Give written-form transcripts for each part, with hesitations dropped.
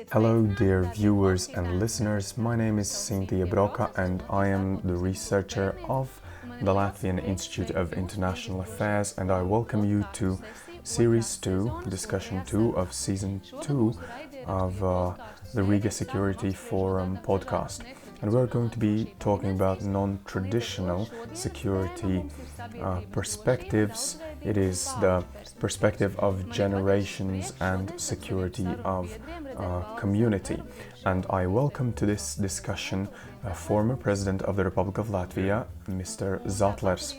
Hello dear viewers and listeners, my name is Sintija Broka and I am the researcher of the Latvian Institute of International Affairs, and I welcome you to Series 2, Discussion 2 of Season 2 of the Riga Security Forum podcast. And we're going to be talking about non-traditional security perspectives. It is the perspective of generations and security of community. And I welcome to this discussion former President of the Republic of Latvia, Mr. Zatlers,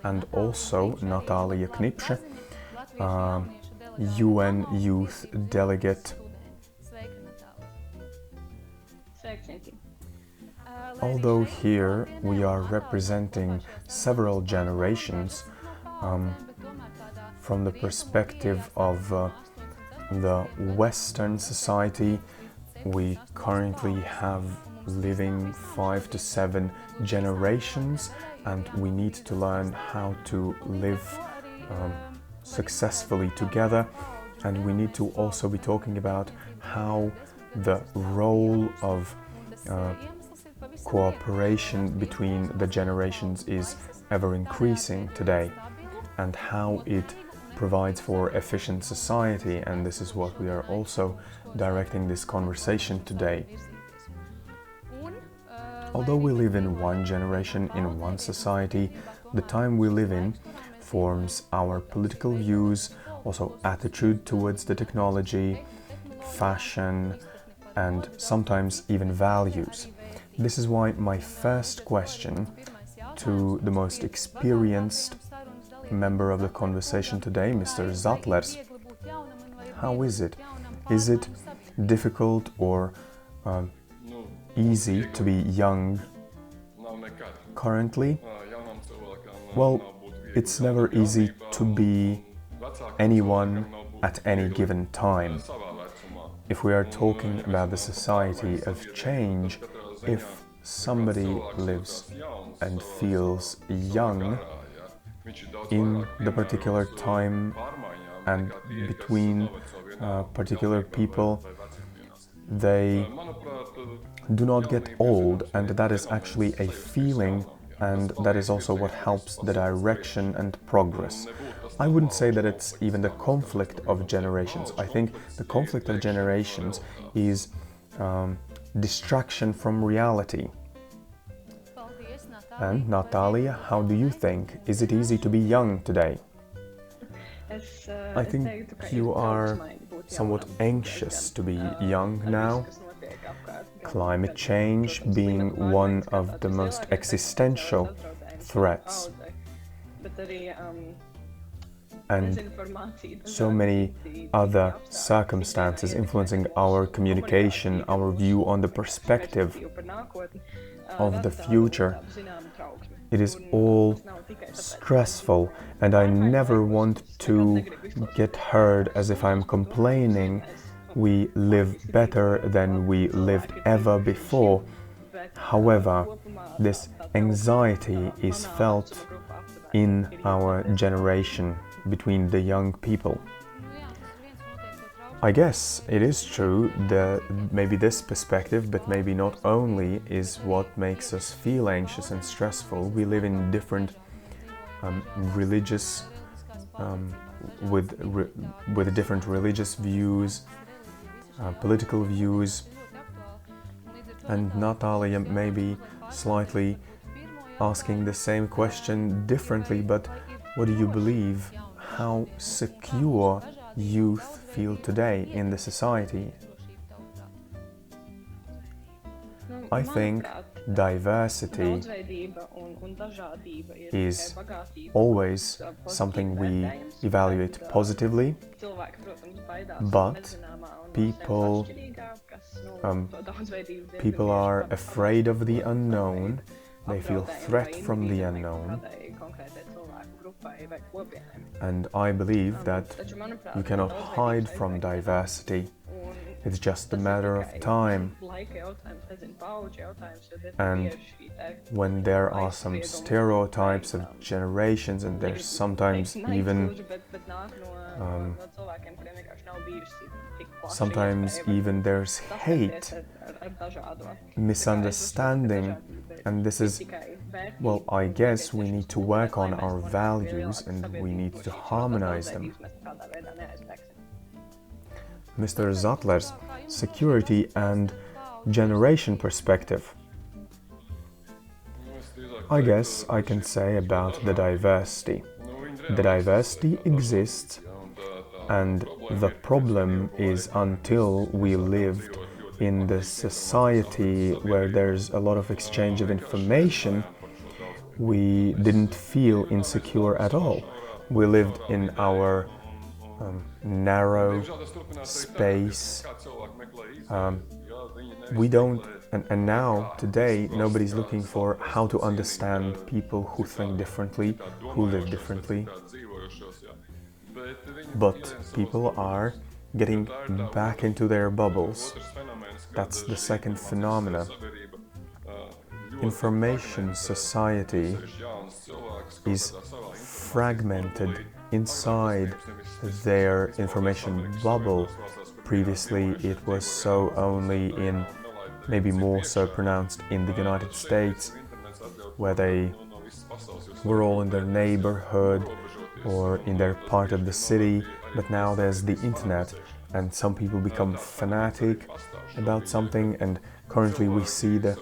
and also Natālija Knipše, UN Youth Delegate. Although here we are representing several generations, from the perspective of the Western society, we currently have living 5 to 7 generations, and we need to learn how to live successfully together. And we need to also be talking about how the role of cooperation between the generations is ever increasing today, and how it provides for efficient society, and this is what we are also directing this conversation today. Although we live in one generation, in one society, the time we live in forms our political views, also attitude towards the technology, fashion, and sometimes even values. This is why my first question to the most experienced member of the conversation today, Mr. Zatlers: how is it? Is it difficult or easy to be young currently? Well, it's never easy to be anyone at any given time. If we are talking about the society of change, if somebody lives and feels young in the particular time and between particular people, they do not get old, and that is actually a feeling, and that is also what helps the direction and progress. I wouldn't say that it's even the conflict of generations. I think the conflict of generations is distraction from reality. And Natālija, how do you think? Is it easy to be young today? I think you are somewhat anxious to be young now. Climate change being one of the most existential threats. And so many other circumstances influencing our communication, our view on the perspective of the future. It is all stressful, and I never want to get heard as if I'm complaining. We live better than we lived ever before. However, this anxiety is felt in our generation, between the young people. I guess it is true that maybe this perspective, but maybe not only, is what makes us feel anxious and stressful. We live in different religious, with different religious views, political views, and Natālija may be slightly asking the same question differently, but what do you believe? How secure youth feel today in the society? I think diversity is always something we evaluate positively, but people are afraid of the unknown. They feel threat from the unknown. And I believe that you cannot hide from diversity. It's just a matter of time. And when there are some stereotypes of generations, and there's sometimes even there's hate, misunderstanding, and this is, well, I guess we need to work on our values and we need to harmonize them. Mr. Zatlers, security and generation perspective. I guess I can say about the diversity. The diversity exists, and the problem is until we lived in the society where there's a lot of exchange of information, we didn't feel insecure at all. We lived in our narrow space. We don't, and now, today, nobody's looking for how to understand people who think differently, who live differently. But people are getting back into their bubbles. That's the second phenomena. Information society is fragmented inside their information bubble. Previously, it was so only in, maybe more so pronounced in the United States, where they were all in their neighborhood or in their part of the city, but now there's the internet, and some people become fanatic about something, and currently we see the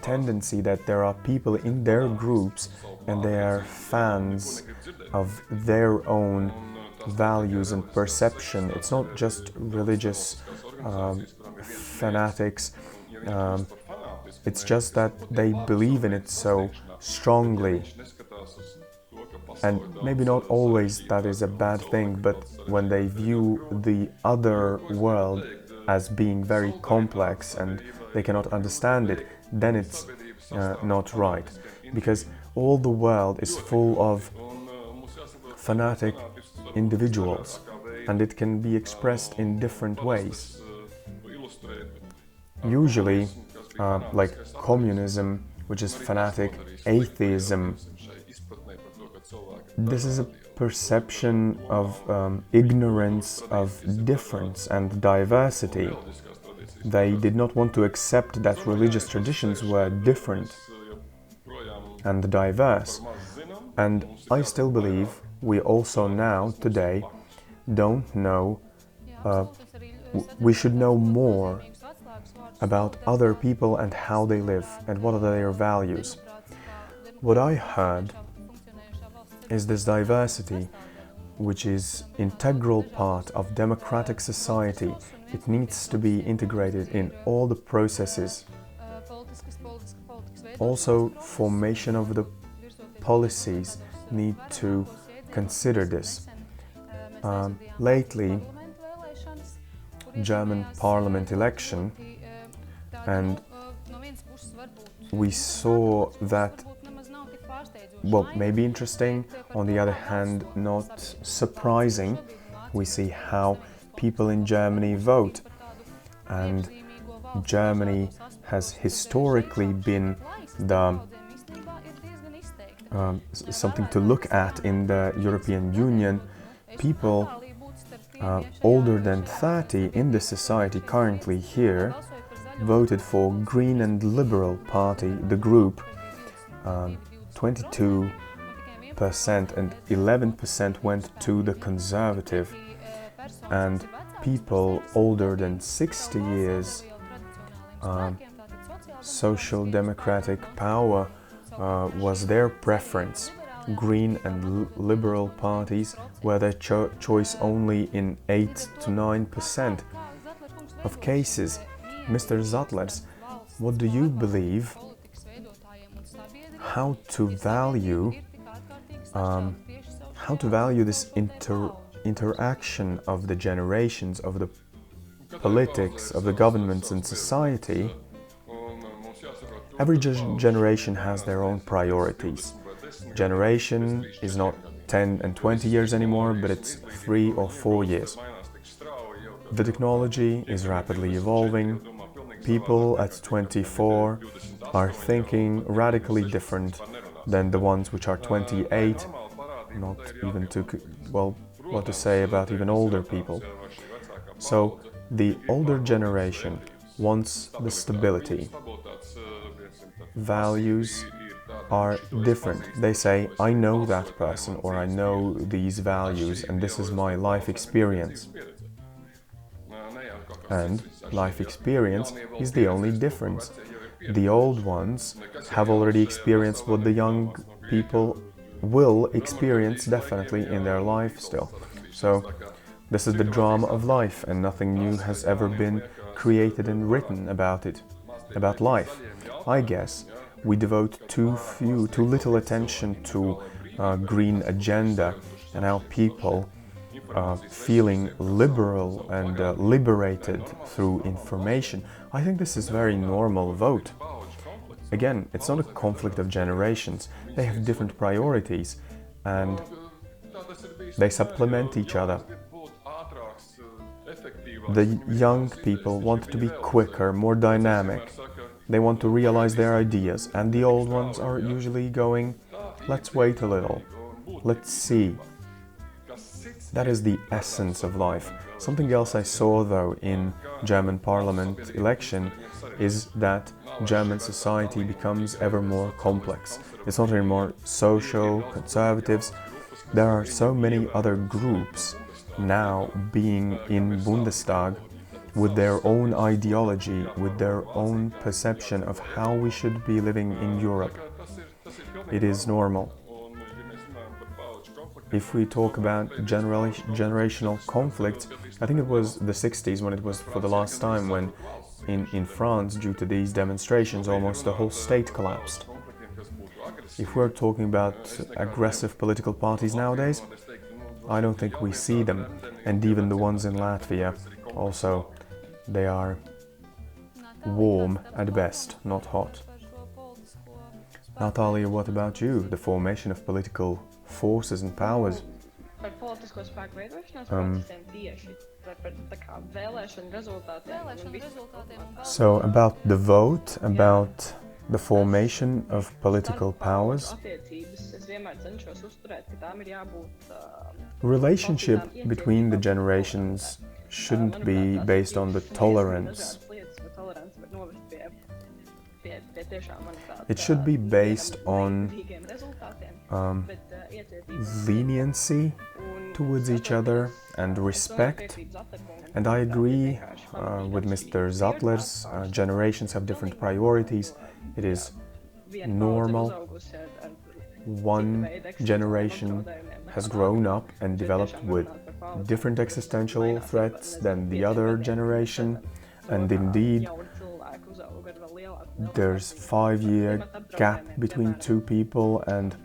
tendency that there are people in their groups and they are fans of their own values and perception. It's not just religious fanatics, it's just that they believe in it so strongly. And maybe not always that is a bad thing, but when they view the other world as being very complex and they cannot understand it, then it's not right. Because all the world is full of fanatic individuals, and it can be expressed in different ways. Usually, like communism, which is fanatic, atheism, this is a perception of ignorance of difference and diversity. They did not want to accept that religious traditions were different and diverse. And I still believe we also now, today, don't know, we should know more about other people and how they live and what are their values. What I heard is this diversity, which is integral part of democratic society. It needs to be integrated in all the processes. Also, formation of the policies need to consider this. Lately, German parliament election, and we saw that, well, maybe interesting, on the other hand, not surprising. We see how people in Germany vote, and Germany has historically been the something to look at in the European Union. People older than 30 in the society currently here voted for Green and Liberal Party, the group, 22%, and 11% went to the Conservative. And people older than 60 years, Social Democratic Power was their preference. Green and Liberal parties were their choice only in 8 to 9% of cases. Mr. Zatlers, what do you believe? How to value this interaction of the generations, of the politics, of the governments and society? Every generation has their own priorities. Generation is not 10 and 20 years anymore, but it's 3 or 4 years. The technology is rapidly evolving. People at 24 are thinking radically different than the ones which are 28, not even to, well, what to say about even older people. So the older generation wants the stability. Values are different. They say, I know that person, or I know these values, and this is my life experience. And life experience is the only difference. The old ones have already experienced what the young people will experience definitely in their life still. So this is the drama of life, and nothing new has ever been created and written about it, about life. I guess we devote too little attention to green agenda and how people feeling liberal and liberated through information. I think this is very normal vote. Again, it's not a conflict of generations. They have different priorities and they supplement each other. The young people want to be quicker, more dynamic. They want to realize their ideas, and the old ones are usually going, let's wait a little, let's see. That is the essence of life. Something else I saw though in German parliament election is that German society becomes ever more complex. It's not anymore social, conservatives. There are so many other groups now being in Bundestag with their own ideology, with their own perception of how we should be living in Europe. It is normal. If we talk about generational conflict, I think it was the 60s when it was for the last time when in France, due to these demonstrations, almost the whole state collapsed. If we're talking about aggressive political parties nowadays, I don't think we see them. And even the ones in Latvia, also, they are warm at best, not hot. Natālija, what about you? The formation of political forces and powers. So about the vote, about the formation of political powers, relationship between the generations shouldn't be based on the tolerance. It should be based on leniency towards each other and respect. And I agree with Mr. Zatlers, generations have different priorities. It is normal. One generation has grown up and developed with different existential threats than the other generation, and indeed there's 5-year gap between two people, and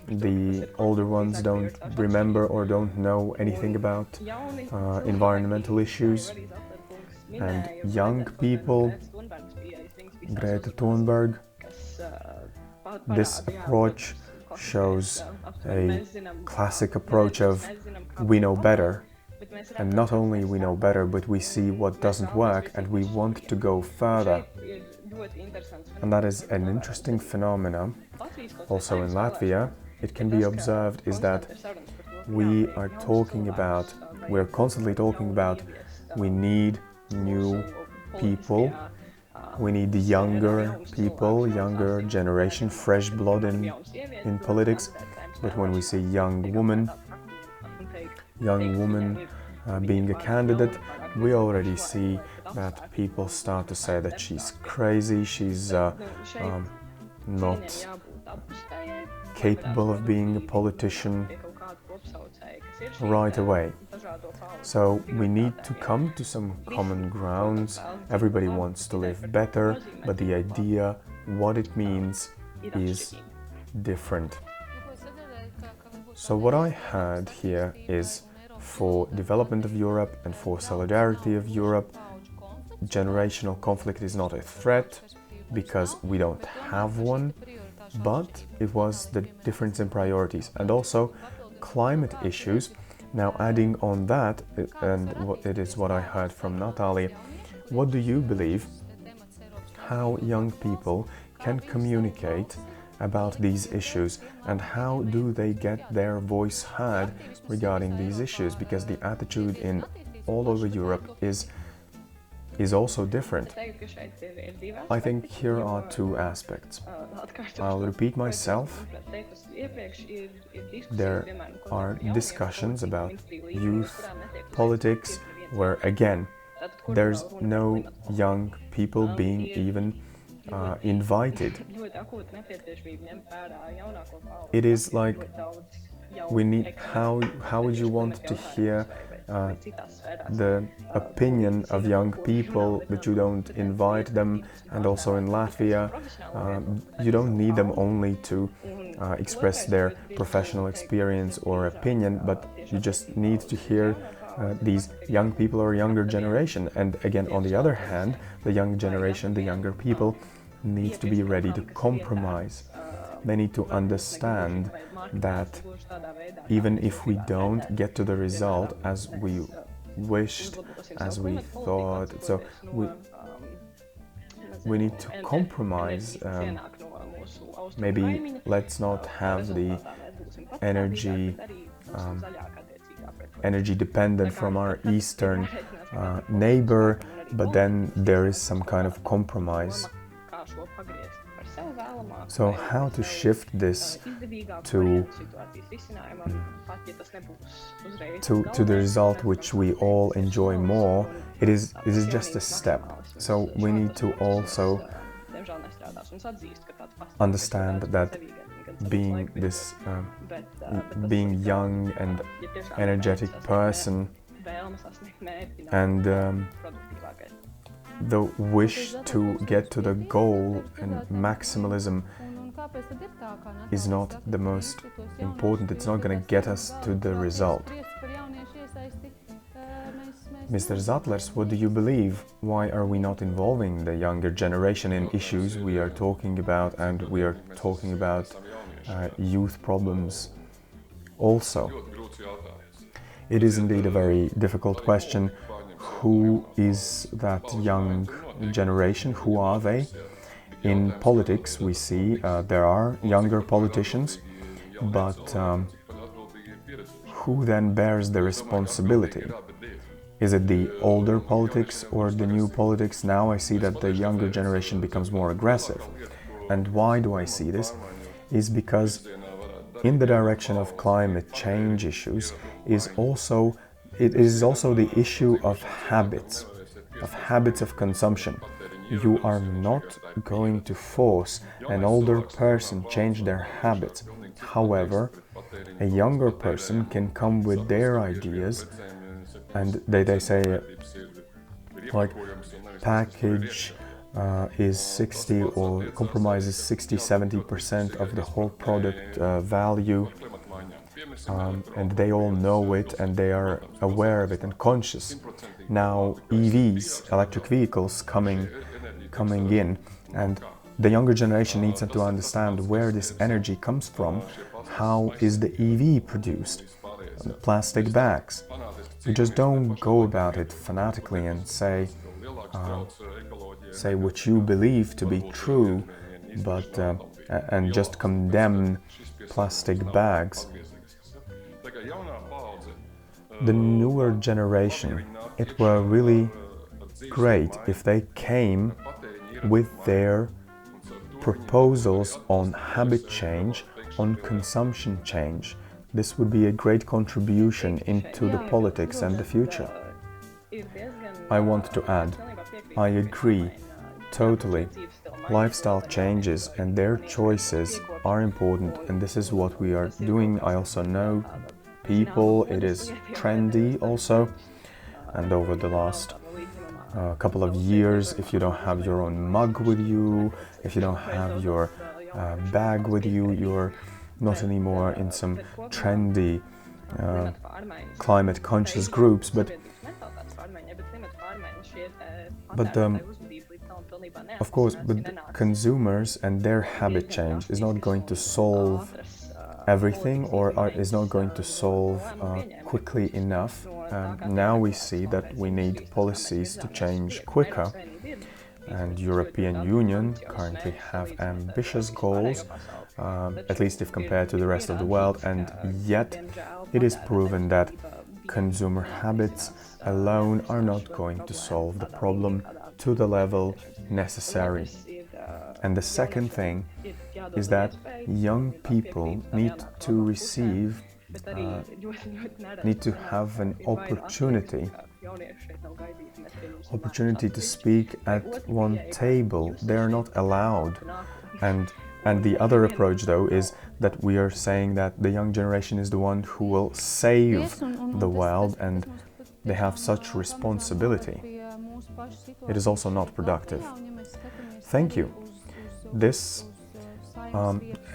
the older ones don't remember or don't know anything about environmental issues. And young people, Greta Thunberg, this approach shows a classic approach of we know better. And not only we know better, but we see what doesn't work and we want to go further. And that is an interesting phenomenon. Also in Latvia, it can be observed is that we're constantly talking about we need new people, we need the younger people, younger generation, fresh blood in politics. But when we see young woman being a candidate, we already see that people start to say that she's crazy, she's not capable of being a politician right away. So we need to come to some common grounds. Everybody wants to live better, but the idea, what it means, is different. So what I had here is, for development of Europe and for solidarity of Europe, generational conflict is not a threat because we don't have one, but it was the difference in priorities. And also climate issues, Now, adding on that, and it is what I heard from Natālija, what do you believe how young people can communicate about these issues, and how do they get their voice heard regarding these issues? Because the attitude in all over Europe is also different. I think here are two aspects. I'll repeat myself. There are discussions about youth politics where, again, there's no young people being even invited. It is like we need. How would you want to hear the opinion of young people, but you don't invite them? And also in Latvia, you don't need them only to express their professional experience or opinion, but you just need to hear these young people or younger generation. And again, on the other hand, the young generation, the younger people, need to be ready to compromise. They need to understand that even if we don't get to the result as we wished, as we thought, so we need to compromise. Maybe let's not have the energy dependent from our eastern neighbor, but then there is some kind of compromise. So how to shift this to the result which we all enjoy more? It is just a step. So we need to also understand that being young and energetic person and the wish to get to the goal and maximalism is not the most important. It's not going to get us to the result. Mr. Zatlers, what do you believe? Why are we not involving the younger generation in issues we are talking about, and we are talking about youth problems also? It is indeed a very difficult question. Who is that young generation? Who are they? In politics, we see there are younger politicians, but who then bears the responsibility? Is it the older politics or the new politics? Now I see that the younger generation becomes more aggressive. And why do I see this? Is because in the direction of climate change issues it is also the issue of habits of consumption. You are not going to force an older person change their habits. However, a younger person can come with their ideas, and they say like package is 60 or compromises 60-70% of the whole product value, and they all know it and they are aware of it and conscious. Now EVs, electric vehicles, coming in, and the younger generation needs to understand where this energy comes from. How is the EV produced? Plastic bags. You just don't go about it fanatically and say what you believe to be true, but and just condemn plastic bags. The newer generation, it were really great if they came with their proposals on habit change, on consumption change. This would be a great contribution into the politics and the future. I want to add, I agree totally. Lifestyle changes and their choices are important, and this is what we are doing. I also know people, it is trendy also, and over the last couple of years, if you don't have your own mug with you, if you don't have your bag with you, you're not anymore in some trendy climate conscious groups, but of course, but consumers and their habit change is not going to solve everything or is not going to solve quickly enough. Now we see that we need policies to change quicker, and European Union currently have ambitious goals, at least if compared to the rest of the world, and yet it is proven that consumer habits alone are not going to solve the problem to the level necessary. And the second thing is that young people need to have an opportunity to speak at one table. They are not allowed. And the other approach, though, is that we are saying that the young generation is the one who will save the world, and they have such responsibility. It is also not productive. Thank you.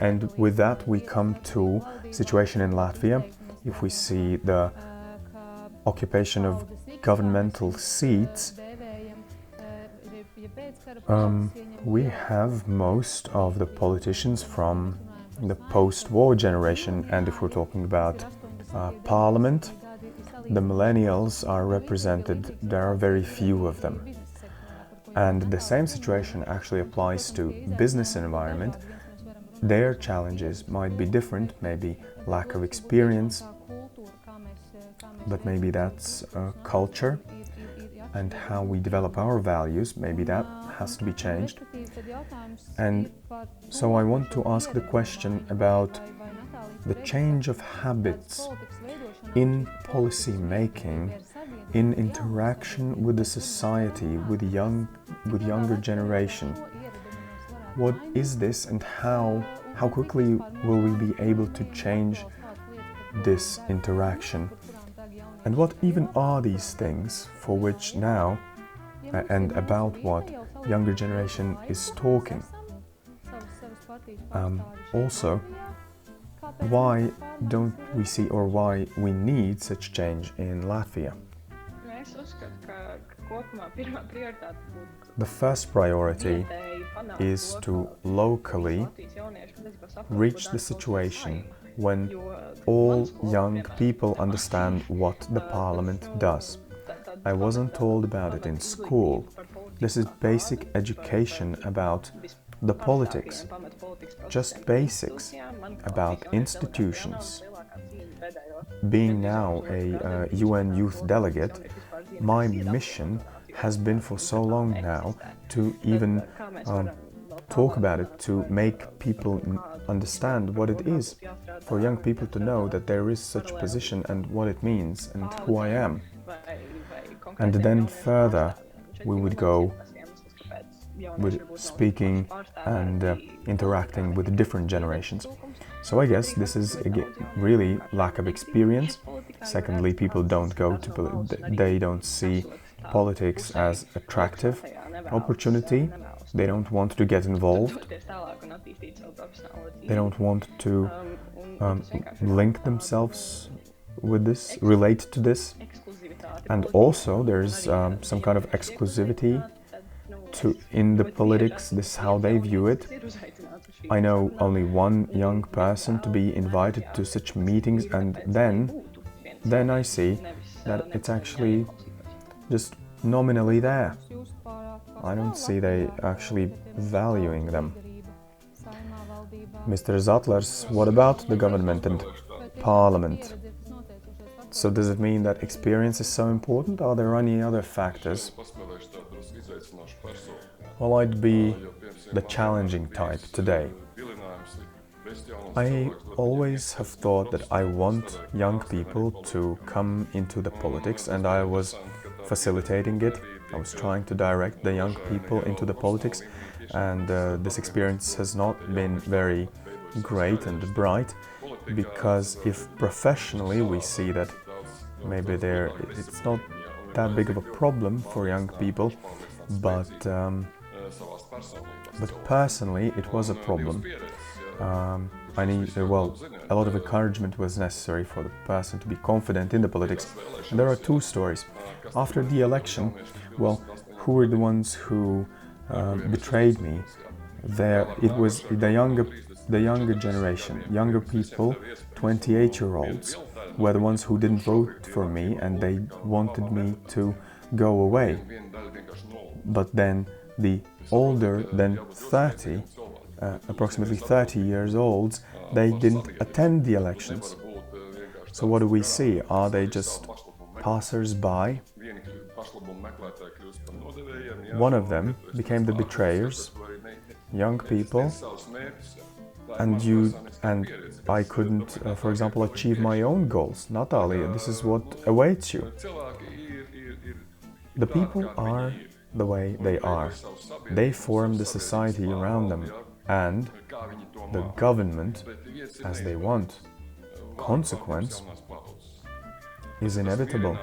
And with that we come to situation in Latvia. If we see the occupation of governmental seats, we have most of the politicians from the post-war generation, and if we're talking about parliament, the millennials are represented. There are very few of them. And the same situation actually applies to business environment. Their challenges might be different, maybe lack of experience, but maybe that's culture and how we develop our values, maybe that has to be changed. And so I want to ask the question about the change of habits in policy making, in interaction with the society, with younger generation. What is this, and how quickly will we be able to change this interaction? And what even are these things for which now, and about what younger generation is talking? Also, why don't we see, or why we need such change in Latvia? The first priority is to locally reach the situation when all young people understand what the parliament does. I wasn't told about it in school. This is basic education about the politics, just basics about institutions. Being now a UN Youth Delegate, my mission has been for so long now to even talk about it, to make people understand what it is, for young people to know that there is such position and what it means and who I am. And then further we would go with speaking and interacting with different generations. So I guess this is really lack of experience. Secondly, people don't go to they don't see politics as attractive opportunity. They don't want to get involved. They don't want to link themselves with this, relate to this. And also there's some kind of exclusivity in the politics. This is how they view it. I know only one young person to be invited to such meetings, and then I see that it's actually just nominally there. I don't see they actually valuing them. Mr. Zatlers, what about the government and parliament? So does it mean that experience is so important? Are there any other factors? Well, I'd be the challenging type today. I always have thought that I want young people to come into the politics, and I was facilitating it. I was trying to direct the young people into the politics, and this experience has not been very great and bright, because if professionally we see that maybe it's not that big of a problem for young people, but personally it was a problem. A lot of encouragement was necessary for the person to be confident in the politics. And there are two stories. After the election, who were the ones who betrayed me? it was the younger generation, younger people, 28-year-olds, were the ones who didn't vote for me, and they wanted me to go away. But then the older than 30, approximately 30 years old, they didn't attend the elections. So what do we see? Are they just passers-by? One of them became the betrayers, young people, and I couldn't, for example, achieve my own goals. Natālija, this is what awaits you. The people are the way they are. They form the society around them and the government as they want. Consequence is inevitable.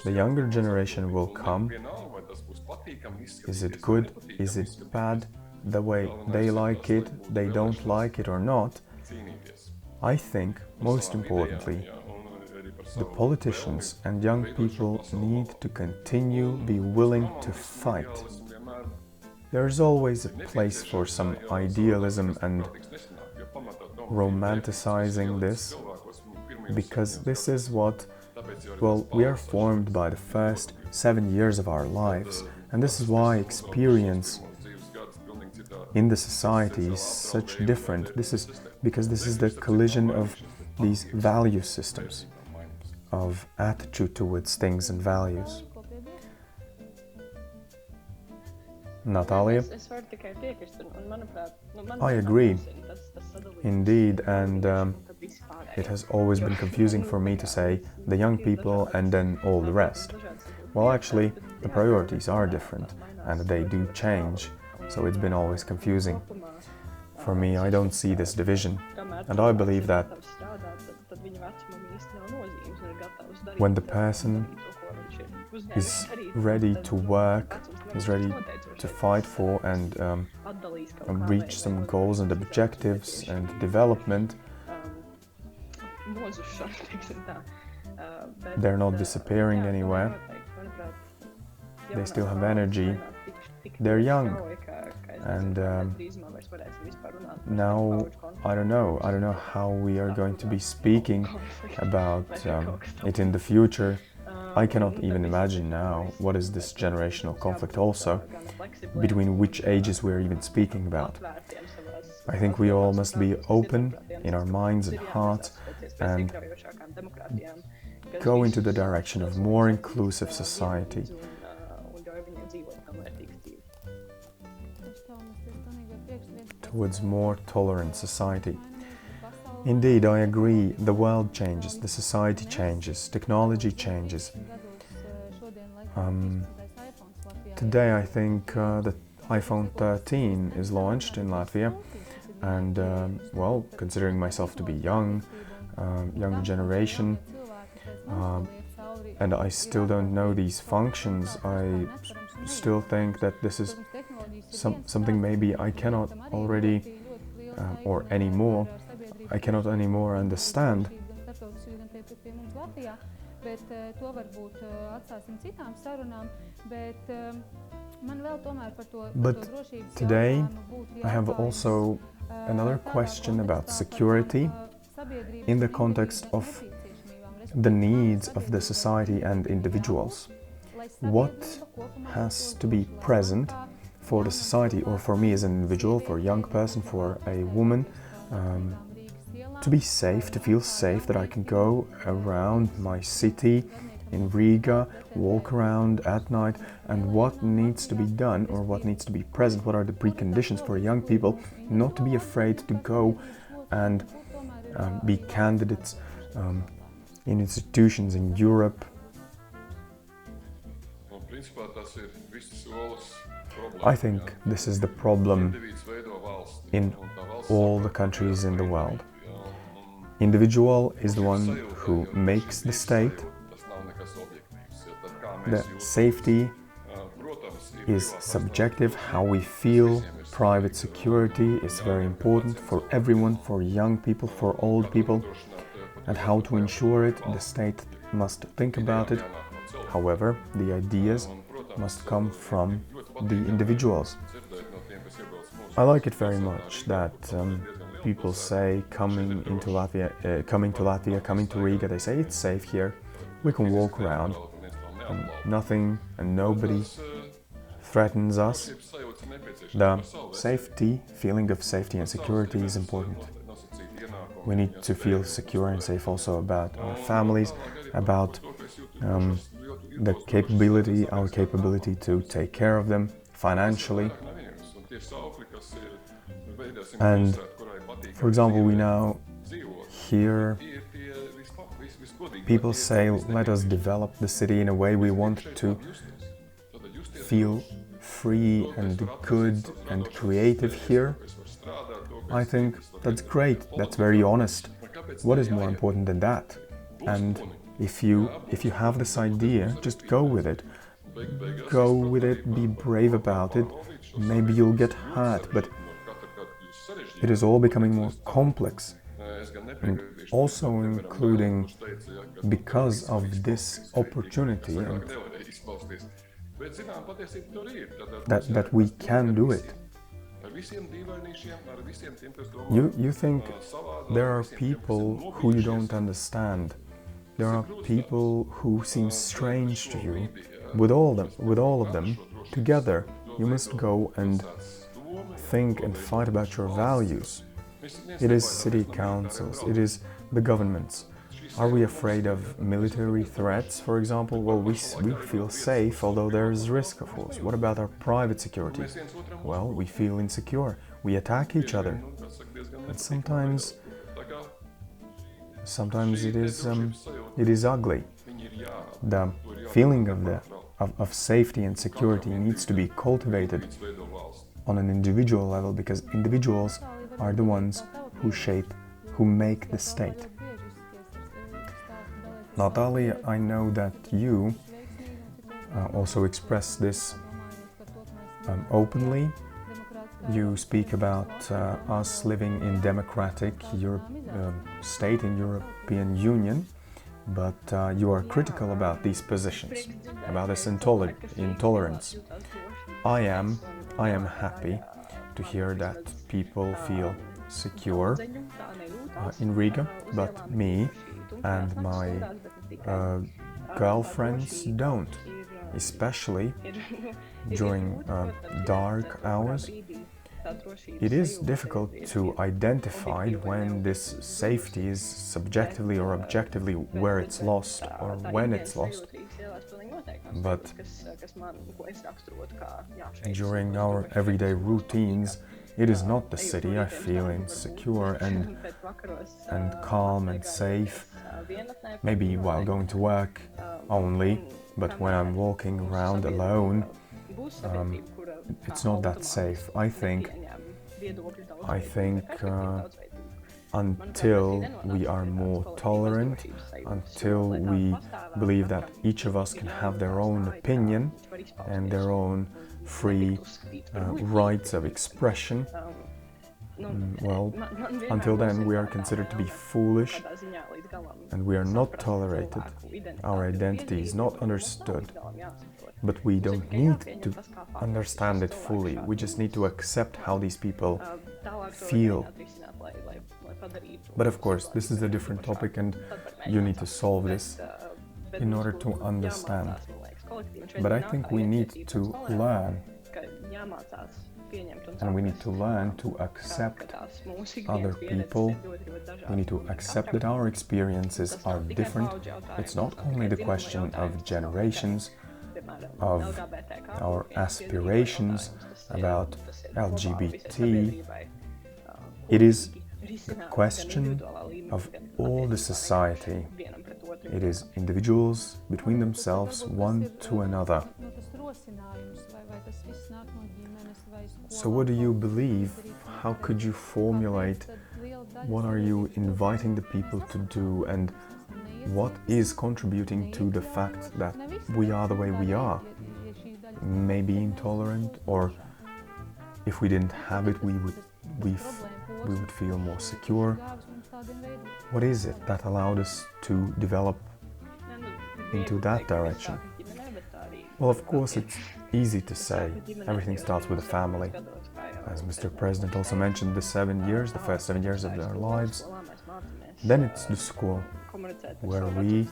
The younger generation will come. Is it good? Is it bad? The way they like it, they don't like it or not? I think, most importantly, the politicians and young people need to continue be willing to fight. There is always a place for some idealism and romanticizing this, because this is what, well, we are formed by the first 7 years of our lives, and this is why experience in the society is such different. This is because this is the collision of these value systems, of attitude towards things and values. Natālija? I agree, indeed, and it has always been confusing for me to say the young people and then all the rest. Well, actually, the priorities are different and they do change, so it's been always confusing. For me, I don't see this division, and I believe that when the person is ready to work, is ready to fight for and reach some goals and objectives and development, they're not disappearing anywhere. They still have energy. They're young. And now, I don't know how we are going to be speaking about it in the future. I cannot even imagine now what is this generational conflict also, between which ages we're even speaking about. I think we all must be open in our minds and hearts and go into the direction of more inclusive society. Towards more tolerant society. Indeed, I agree, the world changes, the society changes, technology changes. Today I think the iPhone 13 is launched in Latvia, and well, considering myself to be younger generation, and I still don't know these functions, I still think that this is something maybe I cannot already I cannot anymore understand. But today I have also another question about security in the context of the needs of the society and individuals. What has to be present for the society, or for me as an individual, for a young person, for a woman, to be safe, to feel safe, that I can go around my city in Riga, walk around at night, and what needs to be done or what needs to be present, what are the preconditions for young people not to be afraid to go and be candidates in institutions in Europe. I think this is the problem in all the countries in the world. Individual is the one who makes the state. The safety is subjective, how we feel. Private security is very important for everyone, for young people, for old people. And how to ensure it, the state must think about it. However, the ideas must come from the individuals. I like it very much that people say coming to Latvia, coming to Riga, they say it's safe here, we can walk around, and nothing and nobody threatens us. The feeling of safety and security is important. We need to feel secure and safe also about our families, about our capability to take care of them financially. And for example, we now hear people say, let us develop the city in a way we want to feel free and good and creative here. I think that's great, that's very honest. What is more important than that? And if you have this idea, just go with it. Go with it, be brave about it. Maybe you'll get hurt, but it is all becoming more complex. And also including because of this opportunity and that we can do it. You think there are people who you don't understand. There are people who seem strange to you. With all of them together, you must go and think and fight about your values. It is city councils, it is the governments. Are we afraid of military threats, for example? Well, we feel safe, although there is risk, of course. What about our private security? Well, we feel insecure. We attack each other. And sometimes it is ugly. The feeling of safety and security needs to be cultivated on an individual level, because individuals are the ones who make the state. Natālija, I know that you also express this openly. You speak about us living in democratic state in European Union, but you are critical about these positions, about this intolerance. I am happy to hear that people feel secure in Riga, but me and my girlfriends don't, especially during dark hours. It is difficult to identify when this safety is subjectively or objectively where it's lost or when it's lost. But during our everyday routines, it is not the city. I feel insecure and calm and safe, maybe while going to work only, but when I'm walking around alone, it's not that safe. I think until we are more tolerant, until we believe that each of us can have their own opinion and their own free rights of expression, well, until then we are considered to be foolish and we are not tolerated. Our identity is not understood. But we don't need to understand it fully. We just need to accept how these people feel. But of course, this is a different topic and you need to solve this in order to understand. But I think we need to learn. And we need to learn to accept other people. We need to accept that our experiences are different. It's not only the question of generations, of our aspirations about LGBT. It is the question of all the society. It is individuals between themselves, one to another. So what do you believe? How could you formulate? What are you inviting the people to do? And what is contributing to the fact that we are the way we are? Maybe intolerant, or if we didn't have it, we would feel more secure. What is it that allowed us to develop into that direction? Well, of course, it's easy to say. Everything starts with a family. as Mr. President also mentioned, the first 7 years of their lives. Then it's the school, where we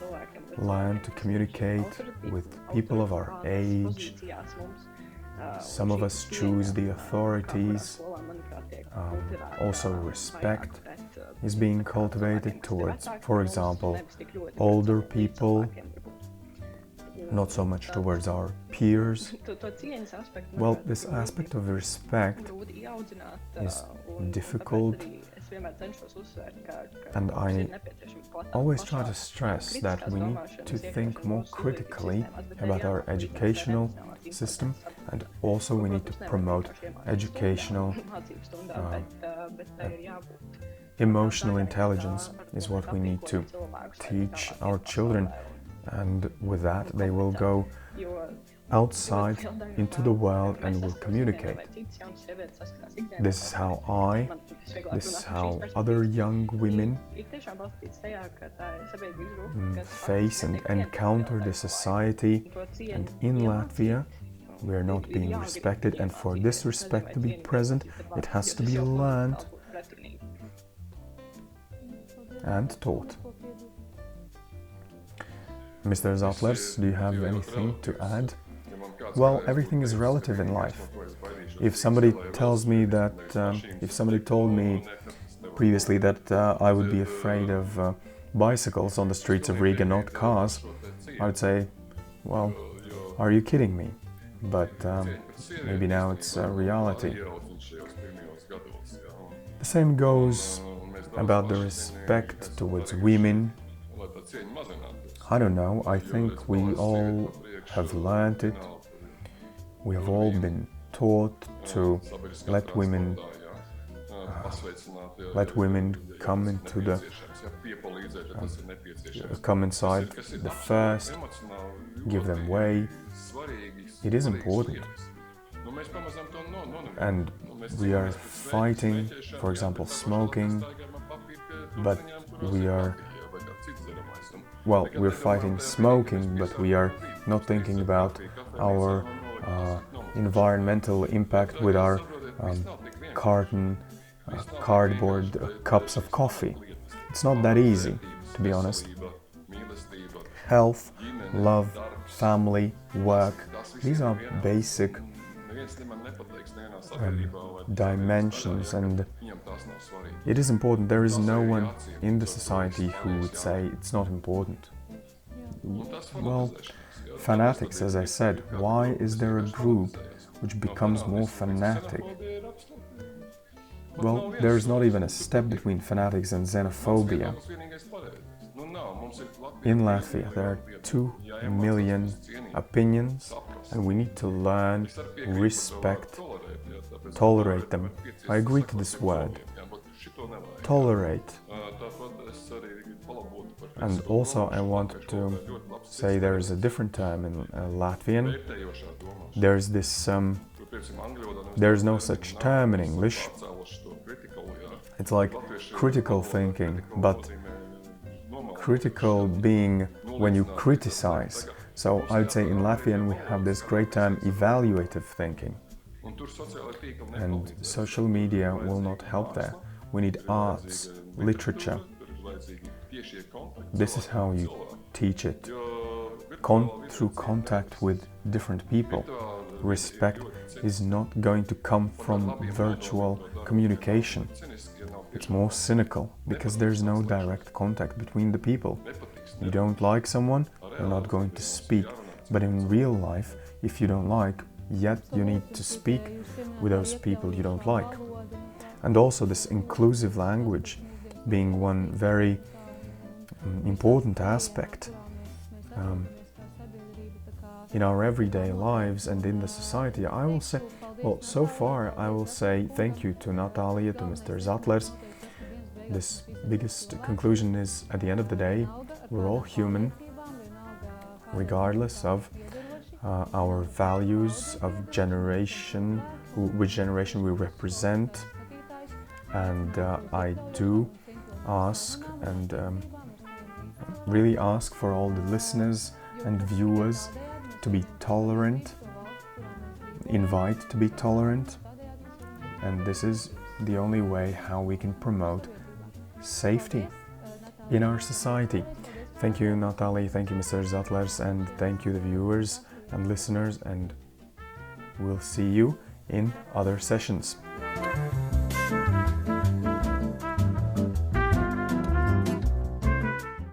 learn to communicate with people of our age. Some of us choose the authorities. Also respect is being cultivated towards, for example, older people, not so much towards our peers. Well, this aspect of respect is difficult, and I always try to stress that we need to think more critically about our educational system, and also we need to promote educational emotional intelligence is what we need to teach our children, and with that they will go outside into the world and will communicate. This is how other young women face and encounter the society, and in Latvia we are not being respected, and for this respect to be present, it has to be learned and taught. Mr. Zatlers, do you have anything to add? Well, everything is relative in life. If somebody tells me that, if somebody told me previously that I would be afraid of bicycles on the streets of Riga, not cars, I would say, well, are you kidding me? But maybe now it's a reality. The same goes about the respect towards women. I don't know, I think we all have learned it. We have all been taught to let women come into the come inside the first, give them way. It is important. And we are fighting, for example, smoking, but we're fighting smoking, but we are not thinking about our environmental impact with our cardboard cups of coffee. It's not that easy, to be honest. Health, love, family, work, these are basic dimensions, and it is important. There is no one in the society who would say it's not important. Well, fanatics, as I said, why is there a group which becomes more fanatic? Well, there is not even a step between fanatics and xenophobia. In Latvia, there are 2 million opinions, and we need to learn, respect, tolerate them. I agree to this word, tolerate. And also I want to say there is a different term in Latvian. There's this, there's no such term in English. It's like critical thinking, but critical being when you criticize. So I would say in Latvian we have this great term evaluative thinking. And social media will not help there. We need arts, literature. This is how you teach it. Through contact with different people. Respect is not going to come from virtual communication. It's more cynical, because there's no direct contact between the people. You don't like someone, you're not going to speak. But in real life, if you don't like, yet you need to speak with those people you don't like. And also this inclusive language being one very important aspect in our everyday lives and in the society. I will say, well, so far I will say thank you to Natālija, to Mr. Zatlers. This biggest conclusion is, at the end of the day, we're all human, regardless of our values, of generation, which generation we represent. And I do ask and really ask for all the listeners and viewers to be tolerant, invite to be tolerant, and this is the only way how we can promote safety in our society. Thank you, Natālija, thank you, Mr. Zatlers, and thank you, the viewers and listeners, and we'll see you in other sessions.